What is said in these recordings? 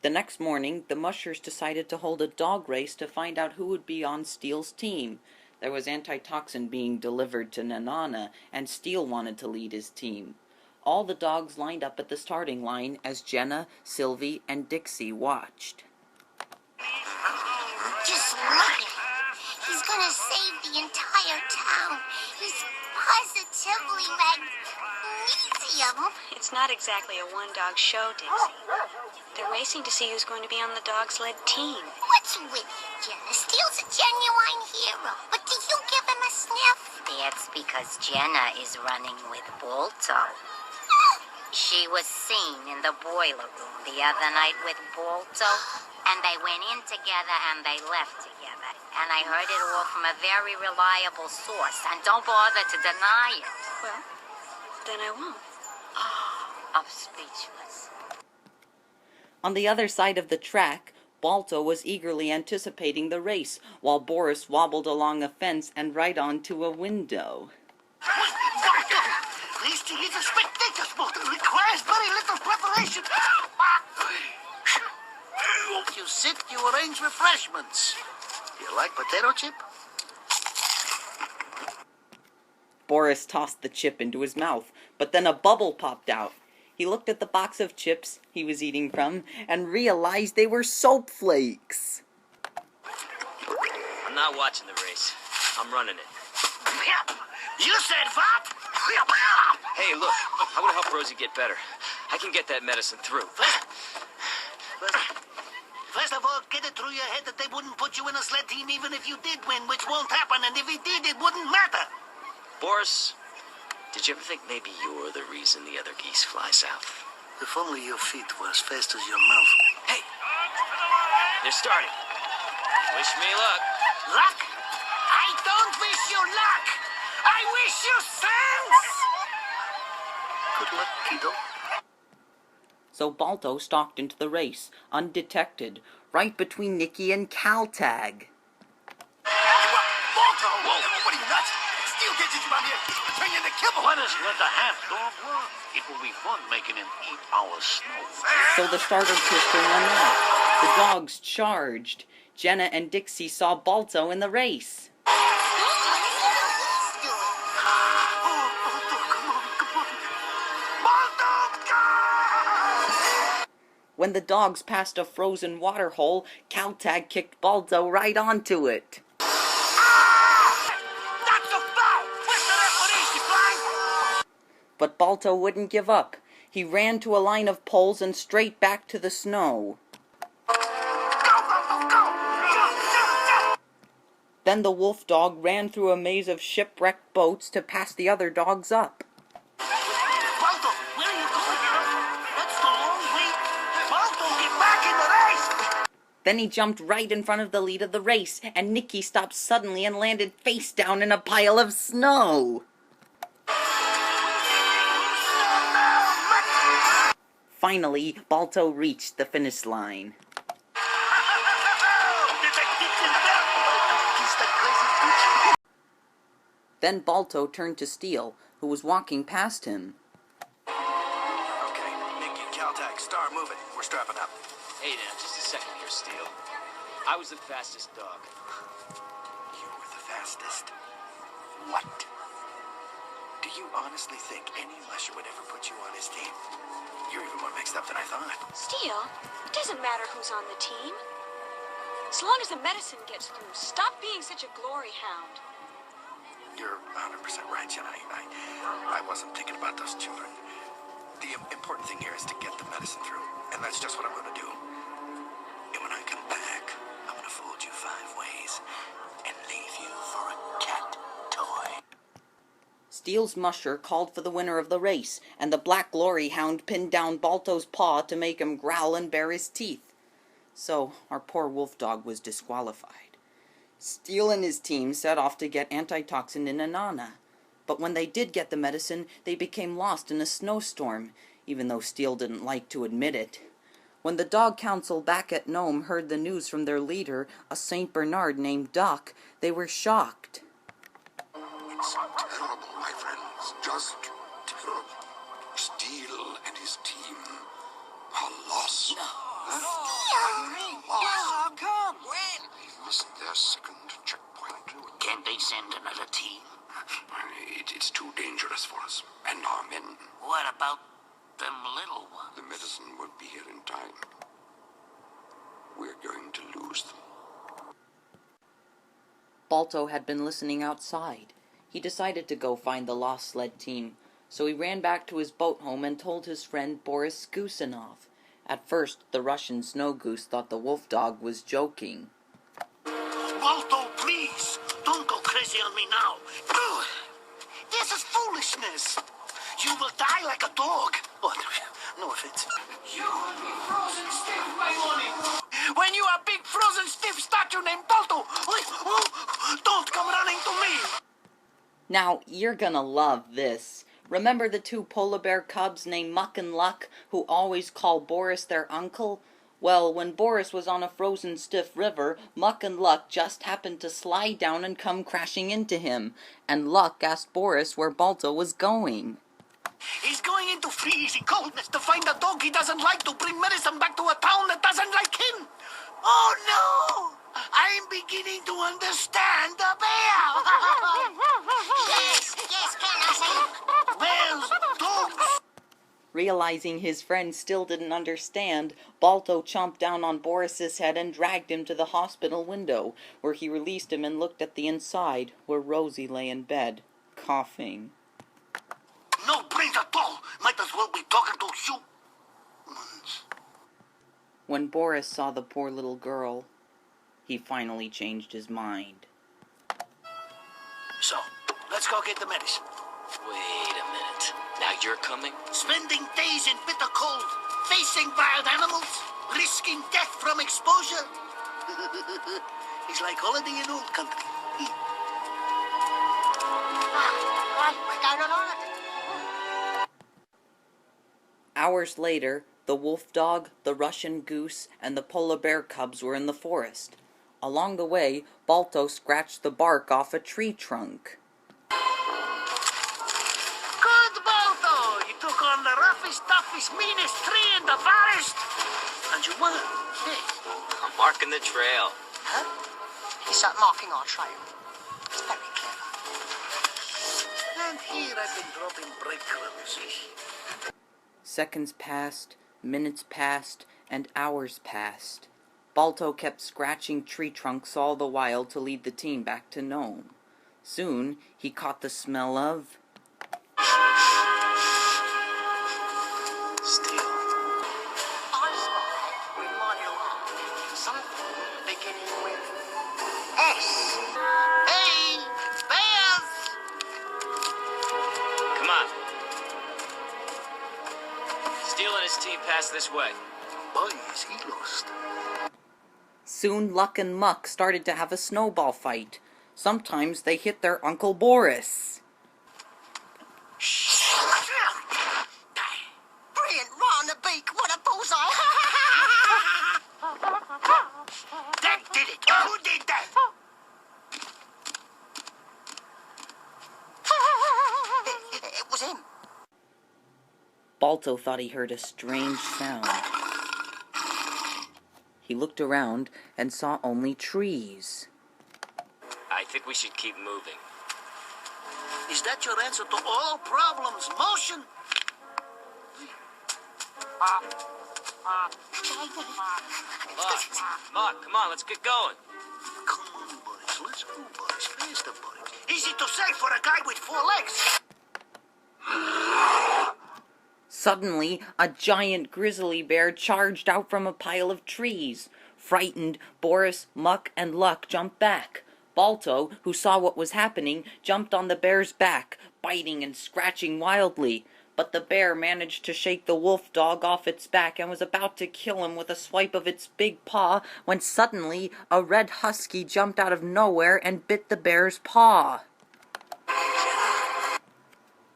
The next morning, the mushers decided to hold a dog race to find out who would be on Steele's team. There was antitoxin being delivered to Nanana, and Steele wanted to lead his team. All the dogs lined up at the starting line as Jenna, Sylvie, and Dixie watched. Just look at him. He's gonna save the entire town. He's positively magnesium. It's not exactly a one-dog show, Dixie. They're racing to see who's going to be on the dog-sled team. What's with you, Jenna? Steele's a genuine hero. But did you give him a sniff? That's because Jenna is running with Balto. She was seen in the boiler room the other night with Balto, and they went in together and they left together. And I heard it all from a very reliable source, and don't bother to deny it. Well, then I won't. I'm speechless. On the other side of the track, Balto was eagerly anticipating the race, while Boris wobbled along a fence and right onto a window. Racing is a spectator sport that requires very little preparation. You sit, you arrange refreshments. You like potato chip? Boris tossed the chip into his mouth, but then a bubble popped out. He looked at the box of chips he was eating from and realized they were soap flakes. I'm not watching the race. I'm running it. You said what? Hey, look, I'm gonna help Rosie get better. I can get that medicine through. First of all, get it through your head that they wouldn't put you in a sled team even if you did win, which won't happen, and if it did, it wouldn't matter. Boris, did you ever think maybe you're the reason the other geese fly south? If only your feet were as fast as your mouth. Hey! They're starting. Wish me luck. Luck? I don't wish you luck! I wish you sense! Good luck, kiddo. So Balto stalked into the race, undetected, right between Nicky and Caltag. Balto! Whoa, what are you, nuts? Steele gets you out here. He's turning into kibble. Let us let the half-dog run. It will be fun making him eat our snow. So the starter pistol went off. The dogs charged. Jenna and Dixie saw Balto in the race. When the dogs passed a frozen water hole, Caltag kicked Balto right onto it. That's a foul! Where's the referee, you blind? But Balto wouldn't give up. He ran to a line of poles and straight back to the snow. Go! Then the wolf dog ran through a maze of shipwrecked boats to pass the other dogs up. Balto, where are you going? That's the long way. Balto, get back in the race! Then he jumped right in front of the lead of the race, and Nicky stopped suddenly and landed face down in a pile of snow. Finally, Balto reached the finish line. Then Balto turned to Steele, who was walking past him. Okay, Nicky, Caltag, start moving. We're strapping up. Hey now, just a second here, Steele. I was the fastest dog. You were the fastest. What? Do you honestly think any musher would ever put you on his team? You're even more mixed up than I thought. Steele, it doesn't matter who's on the team. As long as the medicine gets through, stop being such a glory hound. You're 100% right, Jen. I wasn't thinking about those children. The important thing here is to get the medicine through, and that's just what I'm going to do. And when I come back, I'm going to fold you 5 ways and leave you for a cat toy. Steele's musher called for the winner of the race, and the black glory hound pinned down Balto's paw to make him growl and bare his teeth. So our poor wolf dog was disqualified. Steele and his team set off to get antitoxin in Nanana. But when they did get the medicine, they became lost in a snowstorm, even though Steele didn't like to admit it. When the dog council back at Nome heard the news from their leader, a Saint Bernard named Doc, they were shocked. It's terrible, my friends. Just terrible. Steele and his team are lost. No. send another team? It's too dangerous for us and our men. What about them little ones? The medicine won't be here in time. We're going to lose them. Balto had been listening outside. He decided to go find the lost sled team, so he ran back to his boat home and told his friend Boris Gusanov. At first, the Russian snow goose thought the wolf dog was joking. Balto, please, don't go crazy on me now. This is foolishness. You will die like a dog. Oh, no offense. You will be frozen stiff by morning. When you are big frozen stiff statue named Balto, don't come running to me. Now, you're gonna love this. Remember the two polar bear cubs named Muck and Luck who always call Boris their uncle? Well, when Boris was on a frozen stiff river, Muck and Luck just happened to slide down and come crashing into him, and Luck asked Boris where Balto was going. He's going into freezing coldness to find a dog he doesn't like to bring medicine back to a town that doesn't like him. Oh no! I'm beginning to understand the bear. Yes, Ken, Bears, dogs. Realizing his friend still didn't understand, Balto chomped down on Boris's head and dragged him to the hospital window, where he released him and looked at the inside, where Rosie lay in bed, coughing. No brains at all. Might as well be talking to you. When Boris saw the poor little girl, he finally changed his mind. So, let's go get the medicine. Wait a minute. Now you're coming? Spending days in bitter cold, facing wild animals, risking death from exposure. It's like holiday in old country. We're going on holiday. Hours later, the wolf dog, the Russian goose, and the polar bear cubs were in the forest. Along the way, Balto scratched the bark off a tree trunk. Good, Balto! You took on the roughest, toughest, meanest tree in the forest. And you won. Yes. I'm marking the trail. Huh? He's marking our trail. It's very clever. And here I've been dropping breadcrumbs. Seconds passed, minutes passed, and hours passed. Balto kept scratching tree trunks all the while to lead the team back to Nome. Soon, he caught the smell of... Steel. I spy with my little eye something beginning with S. Hey, bears! Come on. Steel and his team pass this way. Boy, is he lost. Soon Luck and Muck started to have a snowball fight. Sometimes they hit their Uncle Boris. Brilliant, right on the beak. What a bullseye. That did it. Who did that? It was him. Balto thought he heard a strange sound. He looked around and saw only trees. I think we should keep moving. Is that your answer to all problems? Motion? Mark, come on, let's get going. Come on, boys. Let's go, boys. Faster, boys. Easy to say for a guy with 4 legs. Suddenly, a giant grizzly bear charged out from a pile of trees. Frightened, Boris, Muck, and Luck jumped back. Balto, who saw what was happening, jumped on the bear's back, biting and scratching wildly. But the bear managed to shake the wolf dog off its back and was about to kill him with a swipe of its big paw when suddenly a red husky jumped out of nowhere and bit the bear's paw.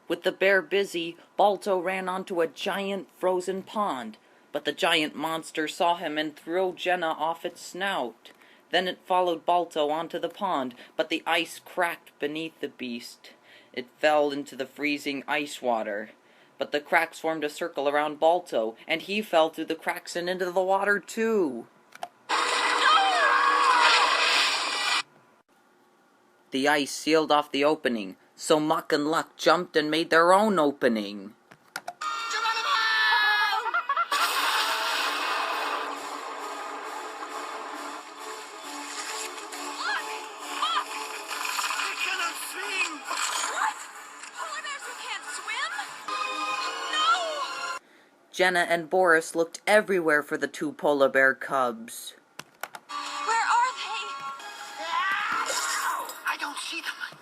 With the bear busy, Balto ran onto a giant frozen pond, but the giant monster saw him and threw Jenna off its snout. Then it followed Balto onto the pond, but the ice cracked beneath the beast. It fell into the freezing ice water. But the cracks formed a circle around Balto, and he fell through the cracks and into the water too. The ice sealed off the opening, so Muck and Luck jumped and made their own opening. Jenna and Boris looked everywhere for the two polar bear cubs. Where are they? I don't see them.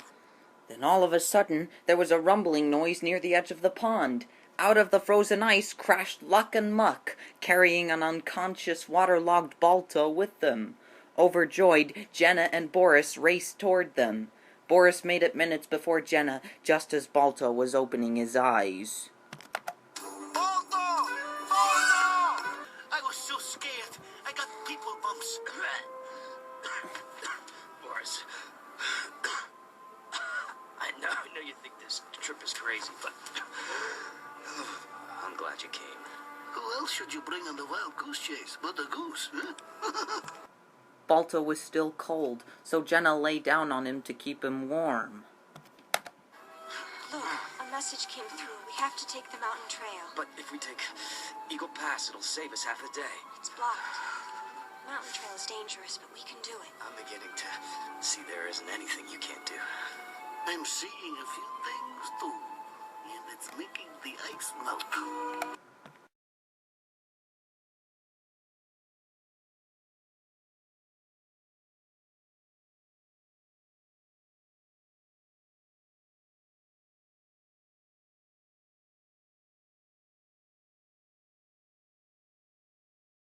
Then all of a sudden, there was a rumbling noise near the edge of the pond. Out of the frozen ice crashed Luck and Muck, carrying an unconscious, waterlogged Balto with them. Overjoyed, Jenna and Boris raced toward them. Boris made it minutes before Jenna, just as Balto was opening his eyes. Balto! I was so scared. I got people bumps. Boris. I know you think this trip is crazy, but I'm glad you came. Who else should you bring on the wild goose chase but the goose, huh? Balto was still cold, so Jenna lay down on him to keep him warm. Look, a message came through. We have to take the mountain trail. But if we take Eagle Pass, it'll save us half the day. It's blocked. Mountain trail is dangerous, but we can do it. I'm beginning to see there isn't anything you can't do. I'm seeing a few things too, and it's making the ice melt.